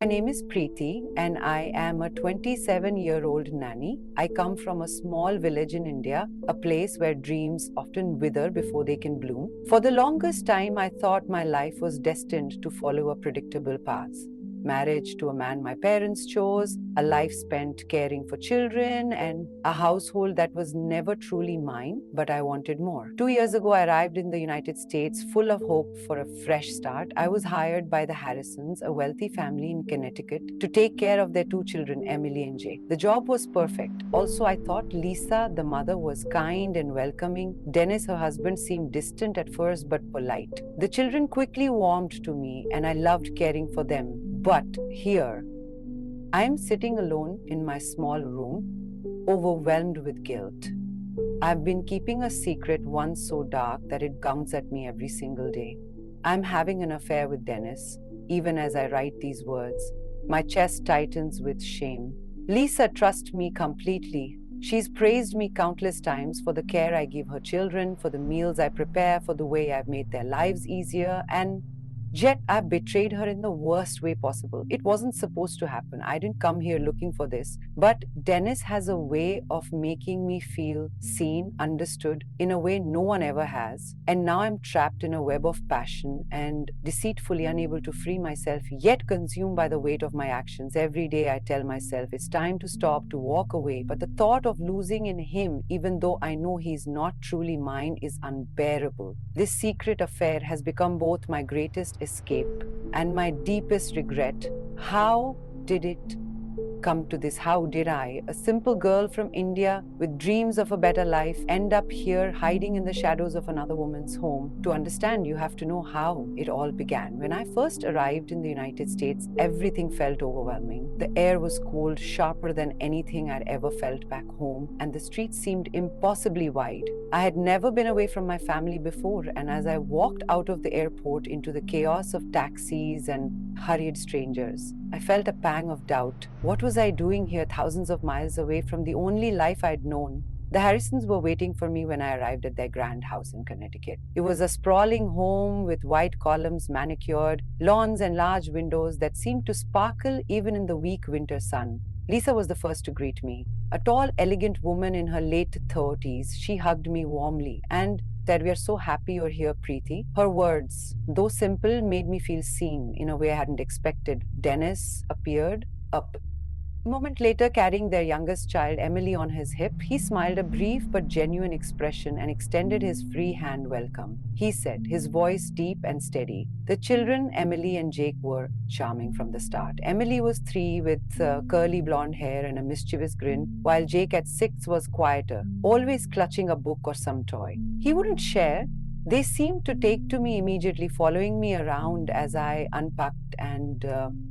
My name is Preeti and I am a 27-year-old nanny. I come from a small village in India, a place where dreams often wither before they can bloom. For the longest time, I thought my life was destined to follow a predictable path. Marriage to a man my parents chose, a life spent caring for children, and a household that was never truly mine, but I wanted more. 2 years ago, I arrived in the United States full of hope for a fresh start. I was hired by the Harrisons, a wealthy family in Connecticut, to take care of their two children, Emily and Jake. The job was perfect. Also, I thought Lisa, the mother, was kind and welcoming. Dennis, her husband, seemed distant at first but polite. The children quickly warmed to me, and I loved caring for them. But here, I am sitting alone in my small room, overwhelmed with guilt. I've been keeping a secret, one so dark that it counts at me every single day. I'm having an affair with Dennis. Even as I write these words, my chest tightens with shame. Lisa trusts me completely. She's praised me countless times for the care I give her children, for the meals I prepare, for the way I've made their lives easier, and yet I've betrayed her in the worst way possible. It wasn't supposed to happen. I didn't come here looking for this. But Dennis has a way of making me feel seen, understood, in a way no one ever has. And now I'm trapped in a web of passion and deceitfully unable to free myself, yet consumed by the weight of my actions. Every day I tell myself it's time to stop, to walk away. But the thought of losing in him, even though I know he's not truly mine, is unbearable. This secret affair has become both my greatest escape and my deepest regret. How did it come to this? How did I, a simple girl from India with dreams of a better life, end up here hiding in the shadows of another woman's home? To understand, you have to know how it all began. When I first arrived in the United States, everything felt overwhelming. The air was cold, sharper than anything I'd ever felt back home, and the streets seemed impossibly wide. I had never been away from my family before, and as I walked out of the airport into the chaos of taxis and hurried strangers, I felt a pang of doubt. What was I doing here, thousands of miles away from the only life I'd known? The Harrisons were waiting for me when I arrived at their grand house in Connecticut. It was a sprawling home with white columns, manicured lawns, and large windows that seemed to sparkle even in the weak winter sun. Lisa was the first to greet me. A tall, elegant woman in her late 30s, she hugged me warmly and said, "We are so happy you're here, Preeti." Her words, though simple, made me feel seen in a way I hadn't expected. Dennis appeared up. A moment later, carrying their youngest child, Emily, on his hip, he smiled a brief but genuine expression and extended his free hand welcome. He said, his voice deep and steady. The children, Emily and Jake, were charming from the start. Emily was 3 with curly blonde hair and a mischievous grin, while Jake at 6 was quieter, always clutching a book or some toy. He wouldn't share. They seemed to take to me immediately, following me around as I unpacked and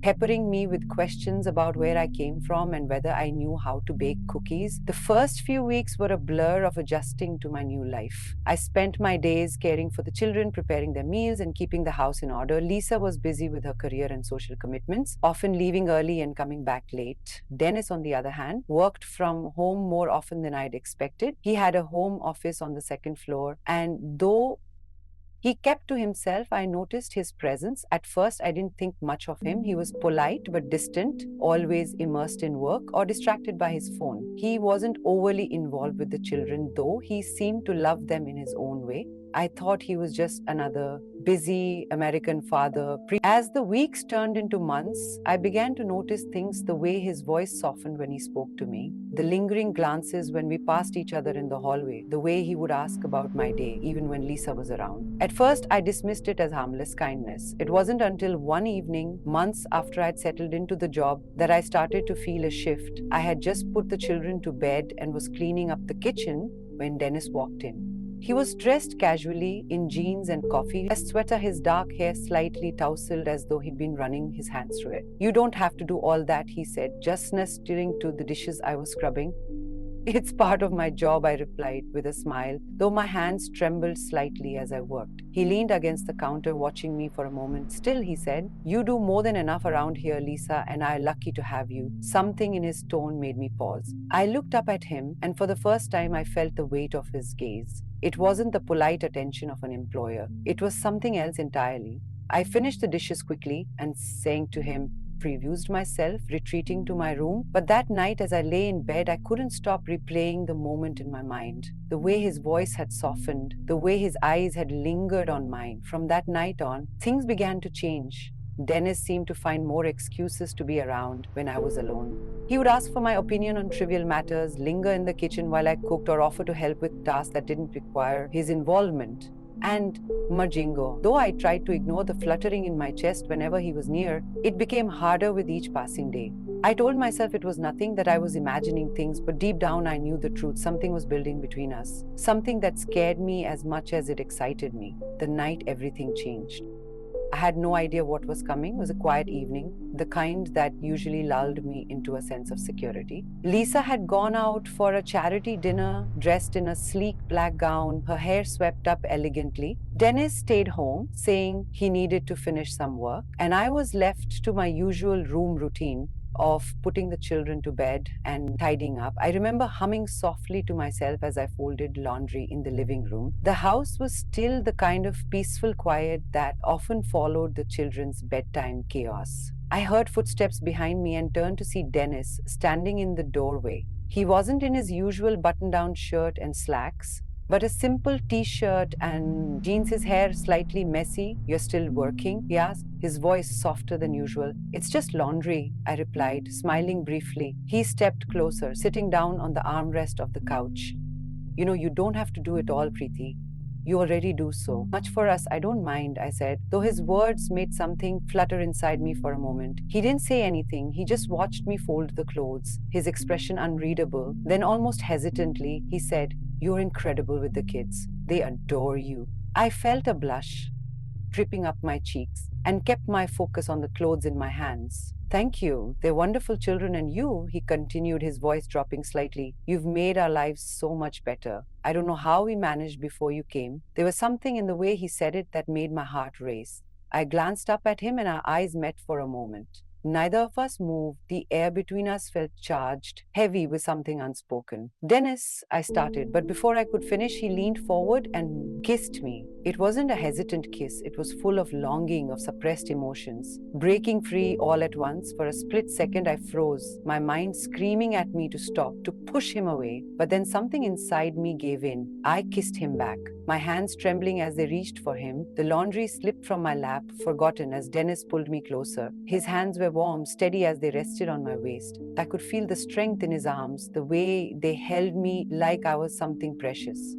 peppering me with questions about where I came from and whether I knew how to bake cookies. The first few weeks were a blur of adjusting to my new life. I spent my days caring for the children, preparing their meals, and keeping the house in order. Lisa was busy with her career and social commitments, often leaving early and coming back late. Dennis, on the other hand, worked from home more often than I'd expected. He had a home office on the second floor, and though he kept to himself, I noticed his presence. At first, I didn't think much of him. He was polite but distant, always immersed in work or distracted by his phone. He wasn't overly involved with the children, though he seemed to love them in his own way. I thought he was just another busy American father. As the weeks turned into months, I began to notice things: the way his voice softened when he spoke to me, the lingering glances when we passed each other in the hallway, the way he would ask about my day, even when Lisa was around. At first, I dismissed it as harmless kindness. It wasn't until one evening, months after I'd settled into the job, that I started to feel a shift. I had just put the children to bed and was cleaning up the kitchen when Dennis walked in. He was dressed casually in jeans and coffee, a sweater, his dark hair slightly tousled as though he'd been running his hands through it. "You don't have to do all that," he said, just stirring to the dishes I was scrubbing. "It's part of my job," I replied with a smile, though my hands trembled slightly as I worked. He leaned against the counter, watching me for a moment. "Still," he said, "you do more than enough around here, Lisa, and I'm lucky to have you." Something in his tone made me pause. I looked up at him, and for the first time I felt the weight of his gaze. It wasn't the polite attention of an employer. It was something else entirely. I finished the dishes quickly and saying to him, refused myself, retreating to my room. But that night, as I lay in bed, I couldn't stop replaying the moment in my mind. The way his voice had softened, the way his eyes had lingered on mine. From that night on, things began to change. Dennis seemed to find more excuses to be around when I was alone. He would ask for my opinion on trivial matters, linger in the kitchen while I cooked, or offer to help with tasks that didn't require his involvement. And Majingo, though I tried to ignore the fluttering in my chest whenever he was near, it became harder with each passing day. I told myself it was nothing, that I was imagining things, but deep down I knew the truth. Something was building between us, something that scared me as much as it excited me. The night everything changed. I had no idea what was coming. It was a quiet evening, the kind that usually lulled me into a sense of security. Lisa had gone out for a charity dinner, dressed in a sleek black gown, her hair swept up elegantly. Dennis stayed home, saying he needed to finish some work, and I was left to my usual room routine of putting the children to bed and tidying up. I remember humming softly to myself as I folded laundry in the living room. The house was still the kind of peaceful quiet that often followed the children's bedtime chaos. I heard footsteps behind me and turned to see Dennis standing in the doorway. He wasn't in his usual button-down shirt and slacks, but a simple t-shirt and jeans, his hair slightly messy. "You're still working?" he asked, his voice softer than usual. "It's just laundry," I replied, smiling briefly. He stepped closer, sitting down on the armrest of the couch. You don't have to do it all, Preeti. You already do so much for us. I don't mind," I said, though his words made something flutter inside me for a moment. He didn't say anything. He just watched me fold the clothes, his expression unreadable. Then, almost hesitantly, he said, "You're incredible with the kids. They adore you." I felt a blush dripping up my cheeks and kept my focus on the clothes in my hands. "Thank you. They're wonderful children, and you," he continued, his voice dropping slightly, "you've made our lives so much better. I don't know how we managed before you came." There was something in the way he said it that made my heart race. I glanced up at him and our eyes met for a moment. Neither of us moved. The air between us felt charged, heavy with something unspoken. "Dennis," I started, but before I could finish, he leaned forward and kissed me. It wasn't a hesitant kiss. It was full of longing, of suppressed emotions. Breaking free all at once, for a split second I froze, my mind screaming at me to stop, to push him away. But then something inside me gave in. I kissed him back, my hands trembling as they reached for him. The laundry slipped from my lap, forgotten, as Dennis pulled me closer. His hands were warm, steady as they rested on my waist. I could feel the strength in his arms, the way they held me like I was something precious.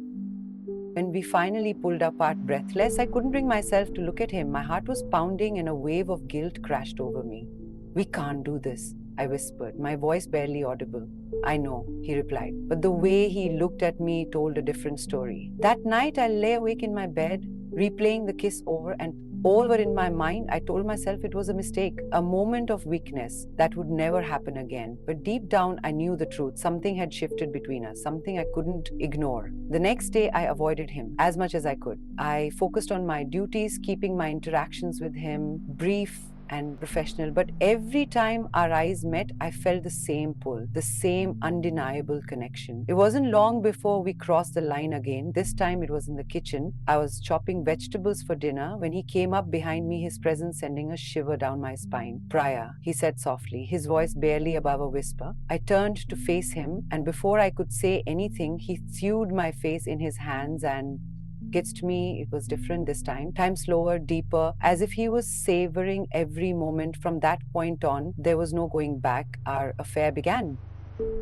When we finally pulled apart, breathless, I couldn't bring myself to look at him. My heart was pounding and a wave of guilt crashed over me. "We can't do this," I whispered, my voice barely audible. "I know," he replied, but the way he looked at me told a different story. That night, I lay awake in my bed, replaying the kiss over and over in my mind. I told myself it was a mistake, a moment of weakness that would never happen again. But deep down, I knew the truth. Something had shifted between us, something I couldn't ignore. The next day, I avoided him as much as I could. I focused on my duties, keeping my interactions with him brief and professional. But every time our eyes met, I felt the same pull, the same undeniable connection. It wasn't long before we crossed the line again. This time it was in the kitchen. I was chopping vegetables for dinner when he came up behind me, his presence sending a shiver down my spine. "Priya," he said softly, his voice barely above a whisper. I turned to face him, and before I could say anything, he thewed my face in his hands and kissed me. It was different this time slower, deeper, as if he was savoring every moment. From that point on, there was no going back. Our affair began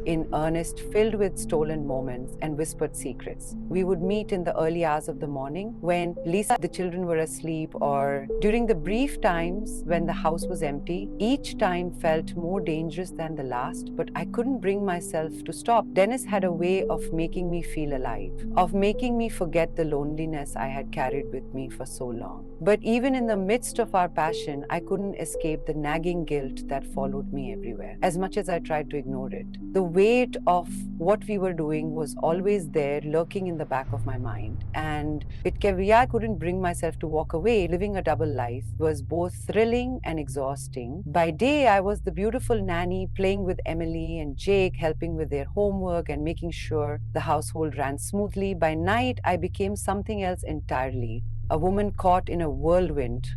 in earnest, filled with stolen moments and whispered secrets. We would meet in the early hours of the morning when Lisa, the children were asleep, or during the brief times when the house was empty. Each time felt more dangerous than the last, but I couldn't bring myself to stop. Dennis had a way of making me feel alive, of making me forget the loneliness I had carried with me for so long. But even in the midst of our passion, I couldn't escape the nagging guilt that followed me everywhere, as much as I tried to ignore it. The weight of what we were doing was always there, lurking in the back of my mind. And I couldn't bring myself to walk away. Living a double life was both thrilling and exhausting. By day, I was the beautiful nanny, playing with Emily and Jake, helping with their homework and making sure the household ran smoothly. By night, I became something else entirely, a woman caught in a whirlwind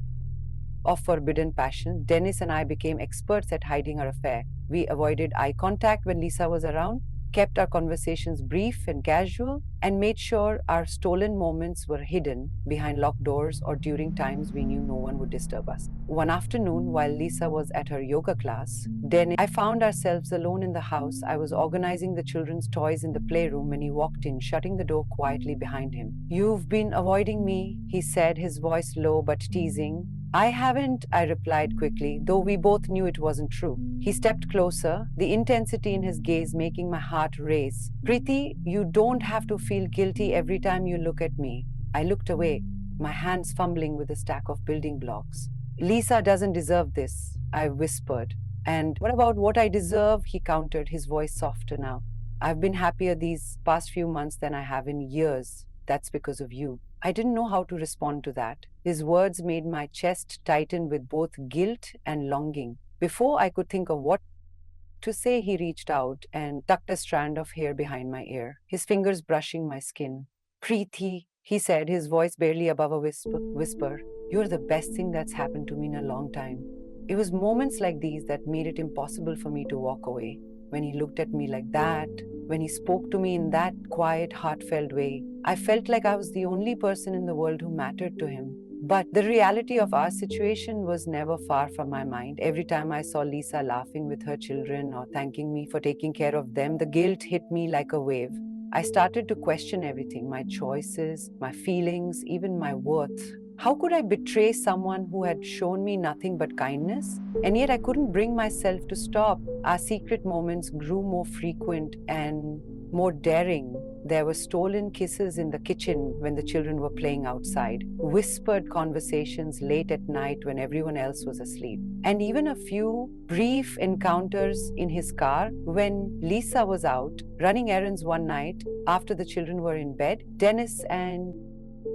of forbidden passion, Dennis and I became experts at hiding our affair. We avoided eye contact when Lisa was around, kept our conversations brief and casual, and made sure our stolen moments were hidden behind locked doors or during times we knew no one would disturb us. One afternoon, while Lisa was at her yoga class, Dennis, I found ourselves alone in the house. I was organizing the children's toys in the playroom when he walked in, shutting the door quietly behind him. "You've been avoiding me," he said, his voice low but teasing. "I haven't," I replied quickly, though we both knew it wasn't true. He stepped closer, the intensity in his gaze making my heart race. "Preeti, you don't have to feel guilty every time you look at me." I looked away, my hands fumbling with a stack of building blocks. "Lisa doesn't deserve this," I whispered. "And what about what I deserve?" he countered, his voice softer now. "I've been happier these past few months than I have in years. That's because of you." I didn't know how to respond to that. His words made my chest tighten with both guilt and longing. Before I could think of what to say, he reached out and tucked a strand of hair behind my ear, his fingers brushing my skin. "Preeti," he said, his voice barely above a whisper, "you're the best thing that's happened to me in a long time." It was moments like these that made it impossible for me to walk away. When he looked at me like that, when he spoke to me in that quiet, heartfelt way, I felt like I was the only person in the world who mattered to him. But the reality of our situation was never far from my mind. Every time I saw Lisa laughing with her children or thanking me for taking care of them, the guilt hit me like a wave. I started to question everything, my choices, my feelings, even my worth. How could I betray someone who had shown me nothing but kindness? And yet I couldn't bring myself to stop. Our secret moments grew more frequent and more daring. There were stolen kisses in the kitchen when the children were playing outside, whispered conversations late at night when everyone else was asleep, and even a few brief encounters in his car when Lisa was out running errands one night after the children were in bed. Dennis and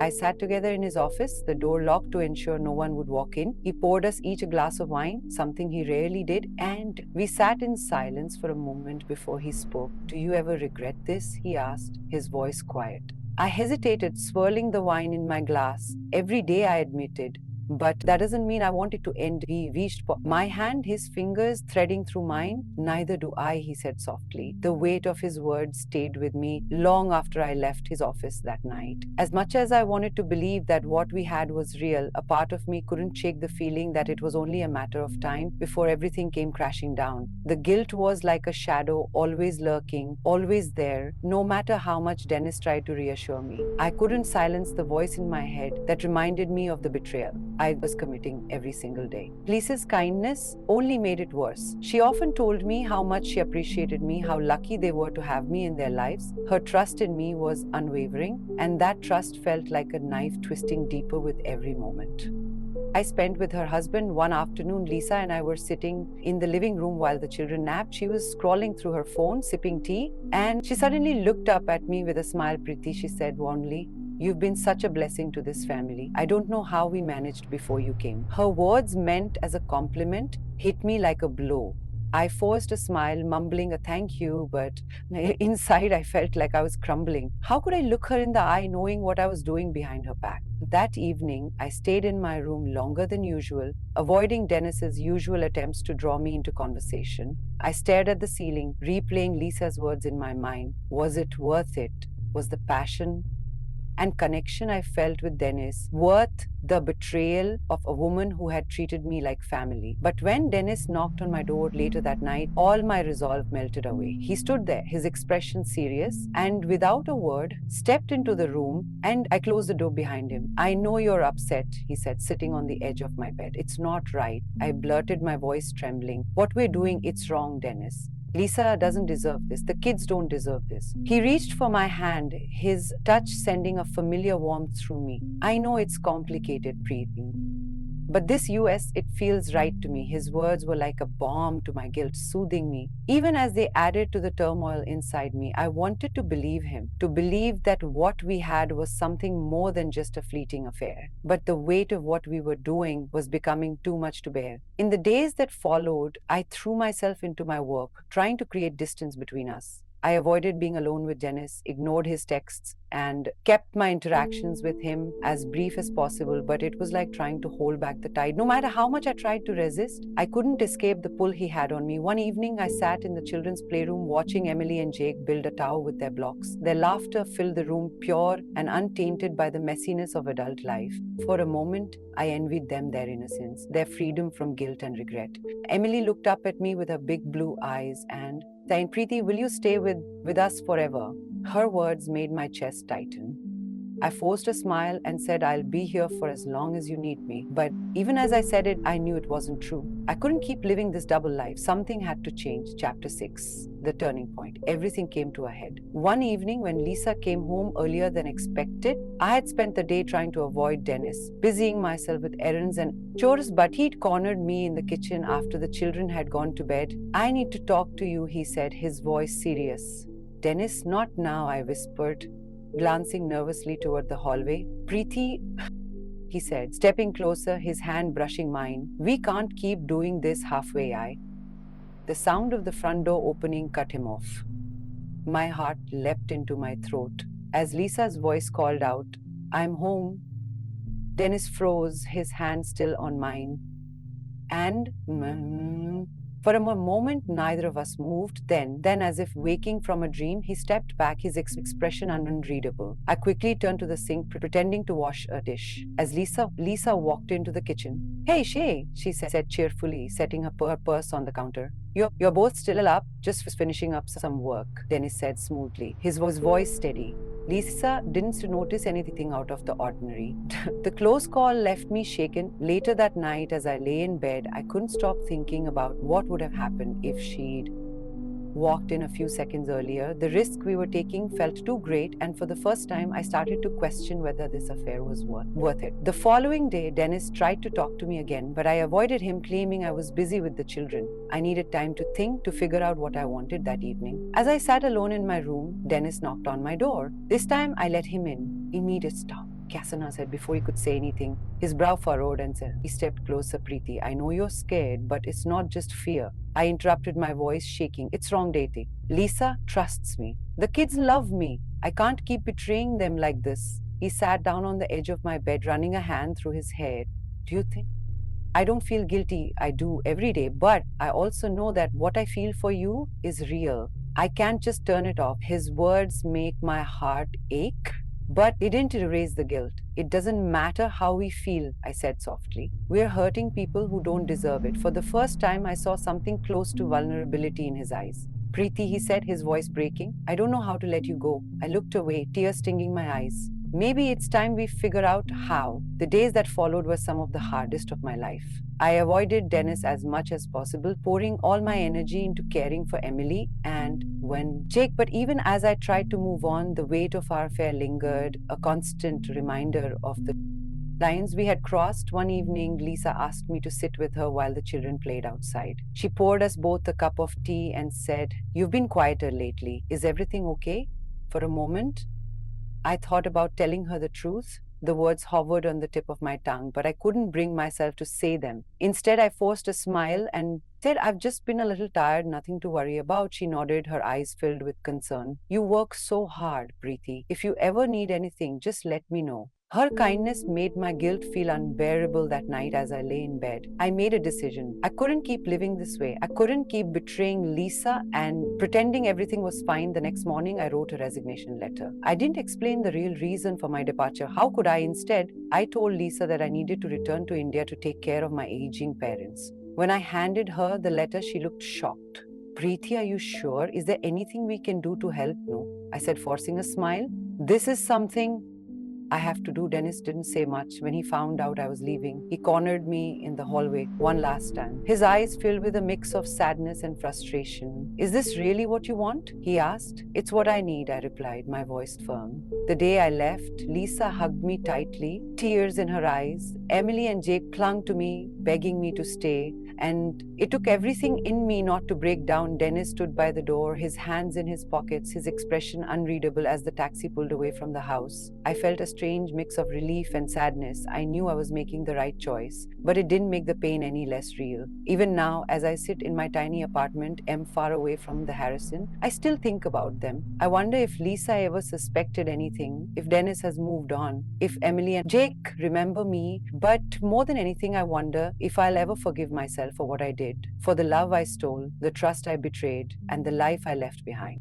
I sat together in his office, the door locked to ensure no one would walk in. He poured us each a glass of wine, something he rarely did, and we sat in silence for a moment before he spoke. "Do you ever regret this?" he asked, his voice quiet. I hesitated, swirling the wine in my glass. Every day, I admitted. But that doesn't mean I want it to end. He reached for my hand, his fingers threading through mine. "Neither do I," he said softly. The weight of his words stayed with me long after I left his office that night. As much as I wanted to believe that what we had was real, a part of me couldn't shake the feeling that it was only a matter of time before everything came crashing down. The guilt was like a shadow, always lurking, always there, no matter how much Dennis tried to reassure me. I couldn't silence the voice in my head that reminded me of the betrayal I was committing every single day. Lisa's kindness only made it worse. She often told me how much she appreciated me, how lucky they were to have me in their lives. Her trust in me was unwavering, and that trust felt like a knife twisting deeper with every moment. I spent with her husband. One afternoon, Lisa and I were sitting in the living room while the children napped. She was scrolling through her phone, sipping tea, and she suddenly looked up at me with a smile. "Preeti," she said warmly, "you've been such a blessing to this family. I don't know how we managed before you came." Her words, meant as a compliment, hit me like a blow. I forced a smile, mumbling a thank you, but inside I felt like I was crumbling. How could I look her in the eye knowing what I was doing behind her back? That evening, I stayed in my room longer than usual, avoiding Dennis's usual attempts to draw me into conversation. I stared at the ceiling, replaying Lisa's words in my mind. Was it worth it? Was the passion and connection I felt with Dennis worth the betrayal of a woman who had treated me like family? But when Dennis knocked on my door later that night, all my resolve melted away. He stood there, his expression serious, and without a word, stepped into the room, and I closed the door behind him. "I know you're upset," he said, sitting on the edge of my bed. "It's not right," I blurted, my voice trembling. "What we're doing, it's wrong, Dennis. Lisa doesn't deserve this. The kids don't deserve this." He reached for my hand, his touch sending a familiar warmth through me. "I know it's complicated, Preeti, but this US, it feels right to me." His words were like a balm to my guilt, soothing me. Even as they added to the turmoil inside me, I wanted to believe him, to believe that what we had was something more than just a fleeting affair. But the weight of what we were doing was becoming too much to bear. In the days that followed, I threw myself into my work, trying to create distance between us. I avoided being alone with Dennis, ignored his texts, and kept my interactions with him as brief as possible, but it was like trying to hold back the tide. No matter how much I tried to resist, I couldn't escape the pull he had on me. One evening, I sat in the children's playroom watching Emily and Jake build a tower with their blocks. Their laughter filled the room, pure and untainted by the messiness of adult life. For a moment, I envied them their innocence, their freedom from guilt and regret. Emily looked up at me with her big blue eyes and said, Preeti, will you stay with us forever? Her words made my chest tighten. I forced a smile and said, I'll be here for as long as you need me. But even as I said it, I knew it wasn't true. I couldn't keep living this double life. Something had to change. Chapter 6, the turning point. Everything came to a head. One evening, when Lisa came home earlier than expected, I had spent the day trying to avoid Dennis, busying myself with errands and chores, but he'd cornered me in the kitchen after the children had gone to bed. I need to talk to you, he said, his voice serious. Dennis, not now, I whispered, glancing nervously toward the hallway. Preeti, he said, stepping closer, his hand brushing mine. We can't keep doing this halfway. The sound of the front door opening cut him off. My heart leapt into my throat as Lisa's voice called out, I'm home. Dennis froze, his hand still on mine. And for a moment, neither of us moved. Then, as if waking from a dream, he stepped back, his expression unreadable. I quickly turned to the sink, pretending to wash a dish. As Lisa walked into the kitchen. Hey, Shay, she said cheerfully, setting her purse on the counter. You're both still up, just finishing up some work, Dennis said smoothly, his voice steady. Lisa didn't notice anything out of the ordinary. The close call left me shaken. Later that night, as I lay in bed, I couldn't stop thinking about what would have happened if she'd walked in a few seconds earlier. The risk we were taking felt too great, and for the first time, I started to question whether this affair was worth it. The following day, Dennis tried to talk to me again, but I avoided him, claiming I was busy with the children. I needed time to think, to figure out what I wanted that evening. As I sat alone in my room, Dennis knocked on my door. This time, I let him in. Immediate stop, Kasana said before he could say anything. His brow furrowed and said, he stepped closer, Preeti. I know you're scared, but it's not just fear. I interrupted, my voice shaking. It's wrong, Deity. Lisa trusts me. The kids love me. I can't keep betraying them like this. He sat down on the edge of my bed, running a hand through his hair. Do you think? I don't feel guilty. I do every day, but I also know that what I feel for you is real. I can't just turn it off. His words make my heart ache. But it didn't erase the guilt. It doesn't matter how we feel, I said softly. We're hurting people who don't deserve it. For the first time, I saw something close to vulnerability in his eyes. Preeti, he said, his voice breaking. I don't know how to let you go. I looked away, tears stinging my eyes. Maybe it's time we figure out how. The days that followed were some of the hardest of my life. I avoided Dennis as much as possible, pouring all my energy into caring for Emily and Jake. But even as I tried to move on, the weight of our affair lingered, a constant reminder of the lines we had crossed. One evening, Lisa asked me to sit with her while the children played outside. She poured us both a cup of tea and said, You've been quieter lately. Is everything okay? For a moment, I thought about telling her the truth. The words hovered on the tip of my tongue, but I couldn't bring myself to say them. Instead, I forced a smile and said, I've just been a little tired, nothing to worry about. She nodded, her eyes filled with concern. You work so hard, Preeti. If you ever need anything, just let me know. Her kindness made my guilt feel unbearable that night as I lay in bed. I made a decision. I couldn't keep living this way. I couldn't keep betraying Lisa and pretending everything was fine. The next morning, I wrote a resignation letter. I didn't explain the real reason for my departure. How could I? Instead, I told Lisa that I needed to return to India to take care of my aging parents. When I handed her the letter, she looked shocked. Preeti, are you sure? Is there anything we can do to help? No, I said, forcing a smile. This is something I have to do. Dennis didn't say much. When he found out I was leaving, he cornered me in the hallway one last time. His eyes filled with a mix of sadness and frustration. Is this really what you want? He asked. It's what I need, I replied, my voice firm. The day I left, Lisa hugged me tightly, tears in her eyes. Emily and Jake clung to me, begging me to stay. And it took everything in me not to break down. Dennis stood by the door, his hands in his pockets, his expression unreadable as the taxi pulled away from the house. I felt a strange mix of relief and sadness. I knew I was making the right choice, but it didn't make the pain any less real. Even now, as I sit in my tiny apartment, far away from the Harrison, I still think about them. I wonder if Lisa ever suspected anything, if Dennis has moved on, if Emily and Jake remember me, but more than anything, I wonder if I'll ever forgive myself for what I did, for the love I stole, the trust I betrayed, and the life I left behind.